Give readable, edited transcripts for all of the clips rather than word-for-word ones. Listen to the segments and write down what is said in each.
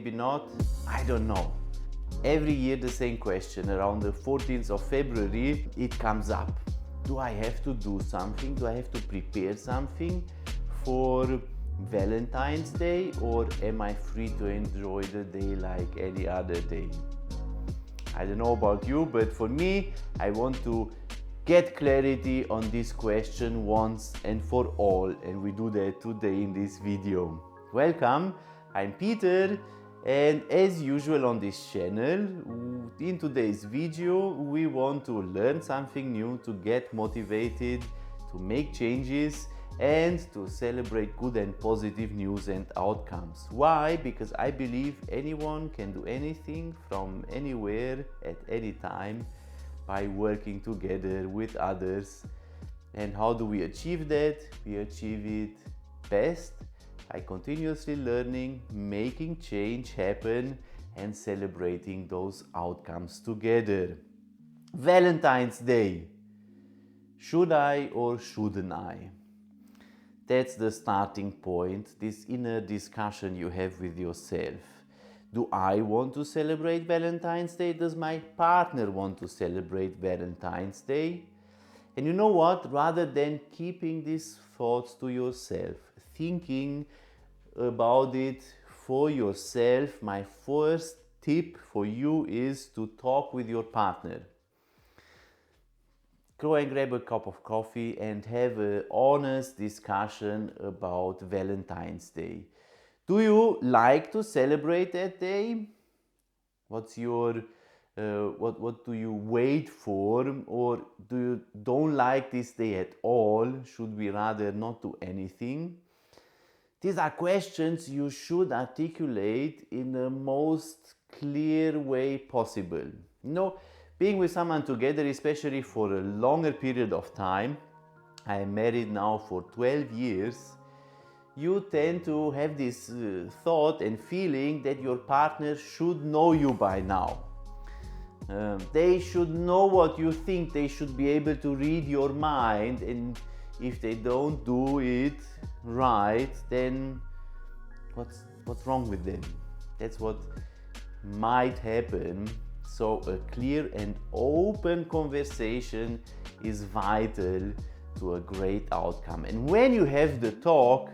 maybe not, I don't know. Every year the same question, around the 14th of February, it comes up. Do I have to do something? Do I have to prepare something for Valentine's Day, or am I free to enjoy the day like any other day? I don't know about you, but for me, I want to get clarity on this question once and for all, and we do that today in this video. Welcome, I'm Peter, and as usual on this channel, in today's video we want to learn something new, to get motivated, to make changes, and to celebrate good and positive news and outcomes. Why? Because I believe anyone can do anything from anywhere at any time by working together with others. And how do we achieve that? We achieve it best by continuously learning, making change happen, and celebrating those outcomes together. Valentine's Day. Should I or shouldn't I? That's the starting point, this inner discussion you have with yourself. Do I want to celebrate Valentine's Day? Does my partner want to celebrate Valentine's Day? And you know what? Rather than keeping these thoughts to yourself, thinking about it for yourself, my first tip for you is to talk with your partner. Go and grab a cup of coffee and have an honest discussion about Valentine's Day. Do you like to celebrate that day? What's your what do you wait for, or do you don't like this day at all? Should we rather not do anything? These are questions you should articulate in the most clear way possible. Being with someone together, especially for a longer period of time, I am married now for 12 years, you tend to have this thought and feeling that your partner should know you by now. They should know what you think, they should be able to read your mind, and if they don't do it right, then what's wrong with them? That's what might happen. So a clear and open conversation is vital to a great outcome. And when you have the talk,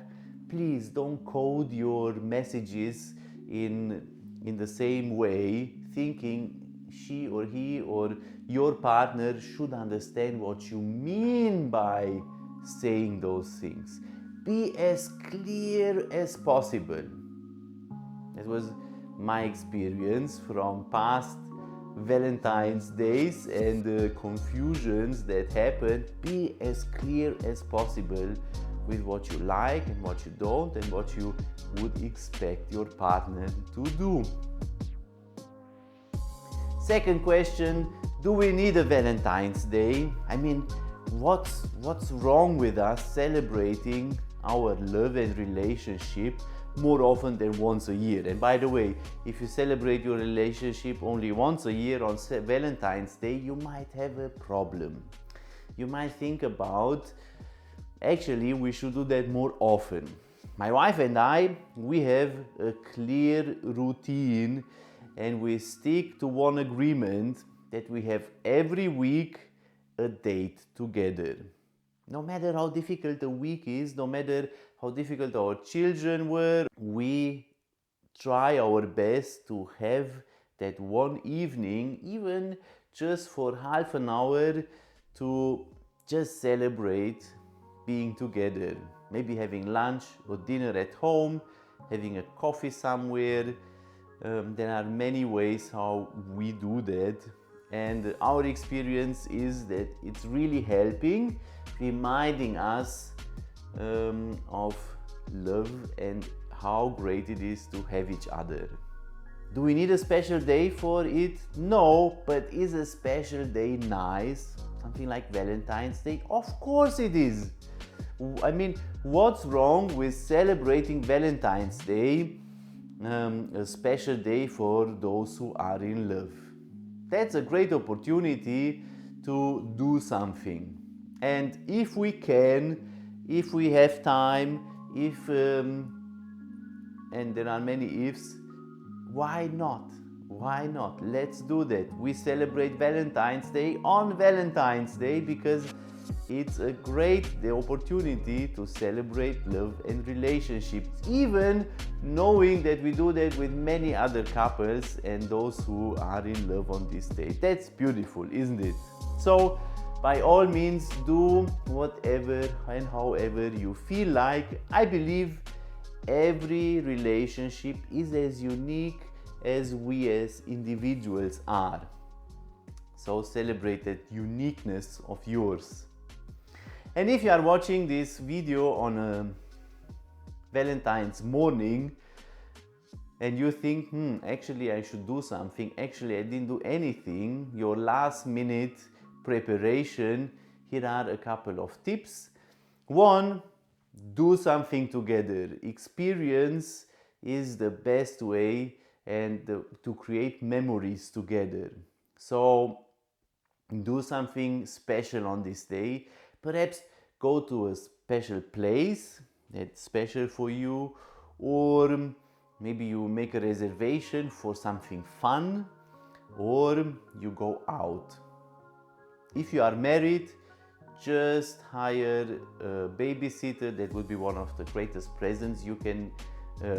please don't code your messages in the same way, thinking she or he or your partner should understand what you mean by saying those things. Be as clear as possible. That was my experience from past Valentine's days and the confusions that happened. Be as clear as possible with what you like and what you don't, and what you would expect your partner to do. Second question, do we need a Valentine's Day? I mean, what's wrong with us celebrating our love and relationship more often than once a year? And by the way, if you celebrate your relationship only once a year on Valentine's Day, you might have a problem. You might think about, actually, we should do that more often. My wife and I, we have a clear routine, and we stick to one agreement that we have every week a date together. No matter how difficult the week is, no matter how difficult our children were, we try our best to have that one evening, even just for half an hour, to just celebrate being together. Maybe having lunch or dinner at home, having a coffee somewhere. There are many ways how we do that, and our experience is that it's really helping, reminding us of love and how great it is to have each other. Do we need a special day for it? No, but is a special day nice? Something like Valentine's Day? Of course it is. I mean, what's wrong with celebrating Valentine's Day, a special day for those who are in love? That's a great opportunity to do something. And if we can, if we have time, and there are many ifs, Why not? Why not? Let's do that. We celebrate Valentine's Day on Valentine's Day because it's a great the opportunity to celebrate love and relationships, even knowing that we do that with many other couples and those who are in love on this day. That's beautiful, isn't it? So, by all means, do whatever and however you feel like. I believe every relationship is as unique as we as individuals are. So celebrate that uniqueness of yours. And if you are watching this video on a Valentine's morning and you think, actually I should do something, actually I didn't do anything, your last minute preparation, here are a couple of tips. One, do something together. Experience is the best way to create memories together. So do something special on this day. Perhaps go to a special place that's special for you, or maybe you make a reservation for something fun, or you go out. If you are married, just hire a babysitter. That would be one of the greatest presents you can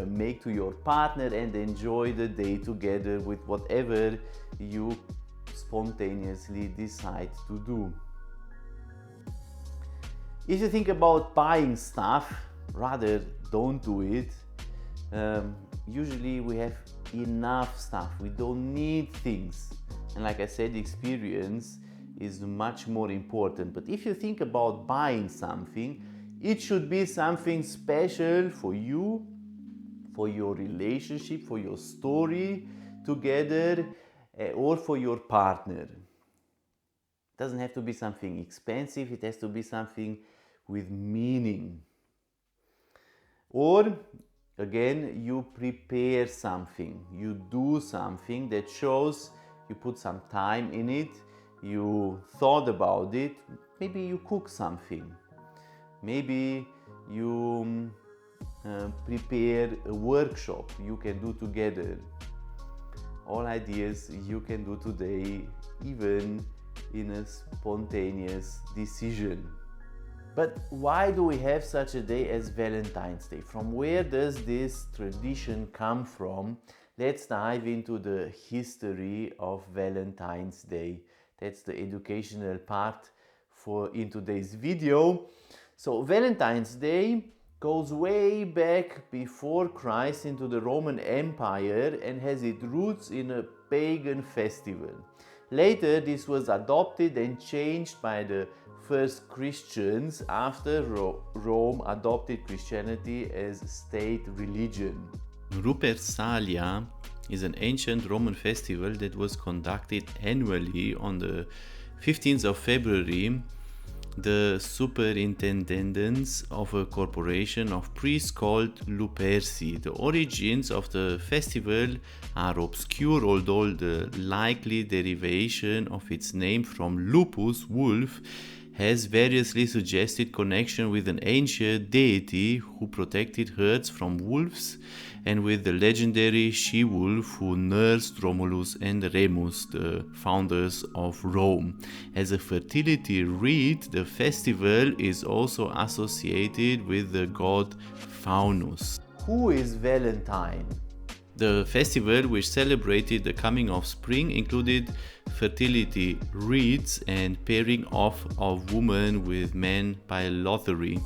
make to your partner, and enjoy the day together with whatever you spontaneously decide to do. If you think about buying stuff, rather don't do it. Usually we have enough stuff, we don't need things, and like I said, experience is much more important. But if you think about buying something, it should be something special for you, for your relationship, for your story together, or for your partner. It doesn't have to be something expensive, it has to be something with meaning. Or again, you prepare something, you do something that shows you put some time in it, you thought about it. Maybe you cook something, maybe you prepare a workshop you can do together. All ideas you can do today, even in a spontaneous decision. But why do we have such a day as Valentine's Day? From where does this tradition come from? Let's dive into the history of Valentine's Day. That's the educational part in today's video. So Valentine's Day goes way back before Christ into the Roman Empire and has its roots in a pagan festival. Later, this was adopted and changed by the first Christians after Rome adopted Christianity as state religion. Lupercalia is an ancient Roman festival that was conducted annually on the 15th of February. The superintendents of a corporation of priests called Luperci. The origins of the festival are obscure, although the likely derivation of its name from lupus, wolf, has variously suggested connection with an ancient deity who protected herds from wolves, and with the legendary she-wolf who nursed Romulus and Remus, the founders of Rome. As a fertility rite, the festival is also associated with the god Faunus. Who is Valentine? The festival, which celebrated the coming of spring, included fertility rites and pairing off of women with men by lottery.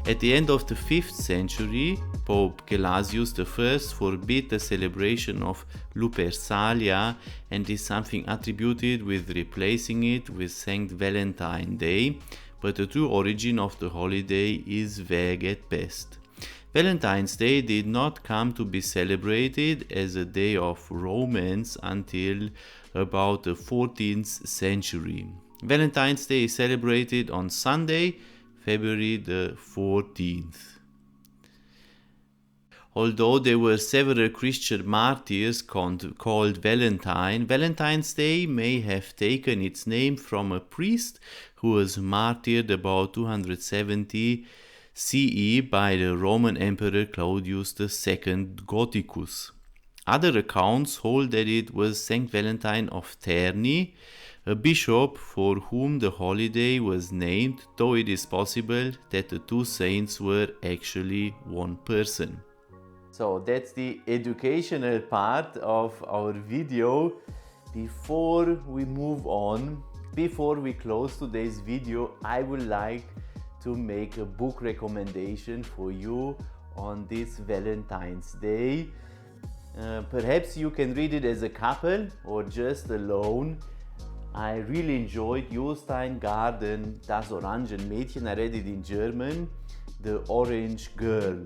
At the end of the 5th century, Pope Gelasius I forbid the celebration of Lupercalia and is something attributed with replacing it with Saint Valentine Day, but the true origin of the holiday is vague at best. Valentine's Day did not come to be celebrated as a day of romance until about the 14th century. Valentine's Day is celebrated on Sunday, February the 14th. Although there were several Christian martyrs called Valentine, Valentine's Day may have taken its name from a priest who was martyred about 270 CE by the Roman Emperor Claudius II Gothicus. Other accounts hold that it was Saint Valentine of Terni, a bishop for whom the holiday was named, though it is possible that the two saints were actually one person. So that's the educational part of our video. Before we move on, before we close today's video, I would like to make a book recommendation for you on this Valentine's Day. Perhaps you can read it as a couple or just alone. I really enjoyed Jostein Garden, Das Orangenmädchen. I read it in German, The Orange Girl.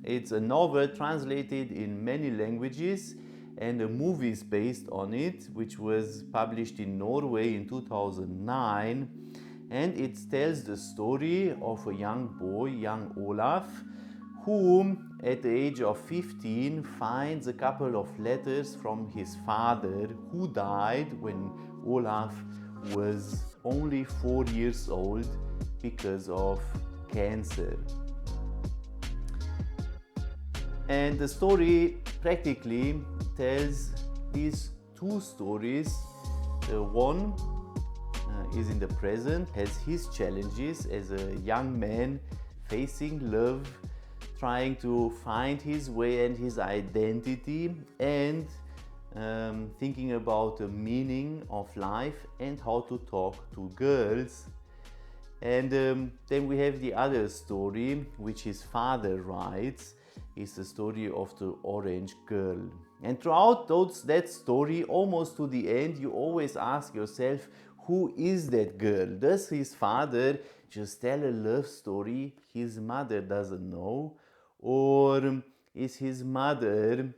It's a novel translated in many languages, and a movie is based on it, which was published in Norway in 2009. And it tells the story of a young boy, young Olaf, who at the age of 15 finds a couple of letters from his father, who died when Olaf was only 4 years old because of cancer. And the story practically tells these two stories. One is in the present, has his challenges as a young man facing love, trying to find his way and his identity, and thinking about the meaning of life and how to talk to girls. And then we have the other story, which his father writes. Is the story of the Orange Girl. And throughout that story, almost to the end, you always ask yourself, who is that girl? Does his father just tell a love story his mother doesn't know? Or is his mother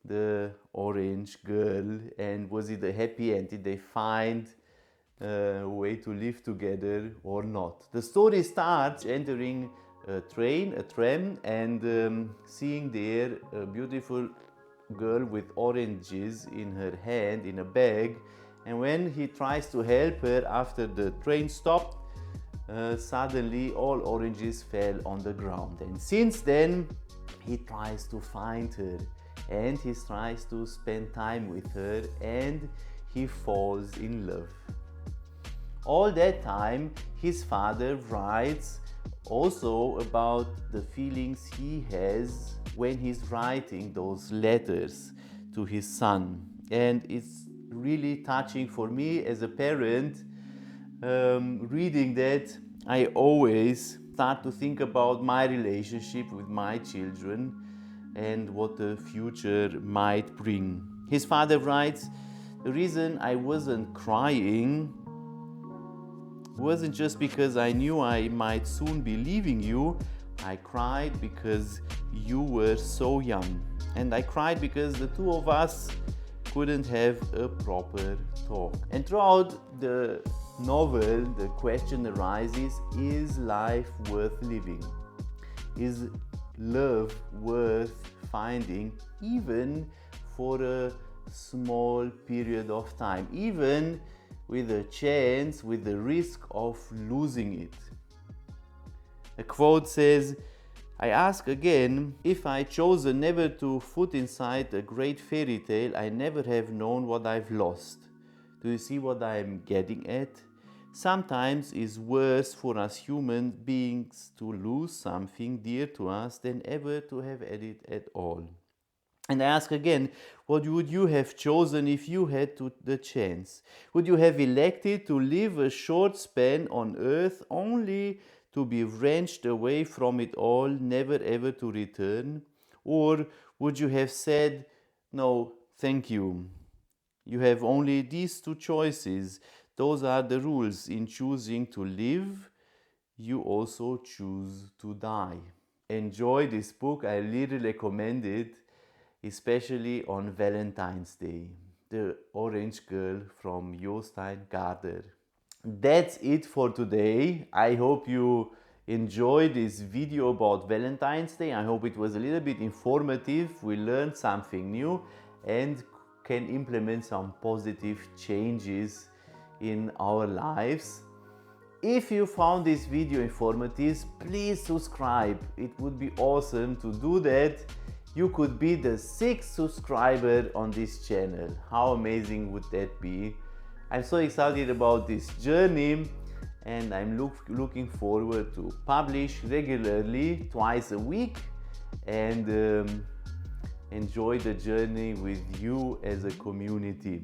the Orange Girl? And was it a happy end? Did they find a way to live together or not? The story starts entering a tram, and seeing there a beautiful girl with oranges in her hand, in a bag. And when he tries to help her after the train stopped, suddenly all oranges fell on the ground. And since then, he tries to find her, and he tries to spend time with her, and he falls in love. All that time, his father writes also about the feelings he has when he's writing those letters to his son. And it's really touching for me as a parent. Reading that, I always start to think about my relationship with my children and what the future might bring. His father writes, the reason I wasn't crying wasn't just because I knew I might soon be leaving you. I cried because you were so young. And I cried because the two of us couldn't have a proper talk. And throughout the novel, the question arises, is life worth living? Is love worth finding, even for a small period of time? Even with a chance, with the risk of losing it. A quote says, I ask again, if I chosen never to foot inside a great fairy tale, I never have known what I've lost. Do you see what I'm getting at? Sometimes it's worse for us human beings to lose something dear to us than ever to have had it at all. And I ask again, what would you have chosen if you had the chance? Would you have elected to live a short span on earth only to be wrenched away from it all, never ever to return? Or would you have said, no, thank you. You have only these two choices. Those are the rules. In choosing to live, you also choose to die. Enjoy this book. I really recommend it, especially on Valentine's Day. The Orange Girl from Jostein Garder. That's it for today. I hope you enjoyed this video about Valentine's Day. I hope it was a little bit informative. We learned something new and can implement some positive changes in our lives. If you found this video informative, please subscribe. It would be awesome to do that. you could be the 6th subscriber on this channel. How amazing would that be? I'm so excited about this journey, and I'm looking forward to publish regularly twice a week and enjoy the journey with you as a community.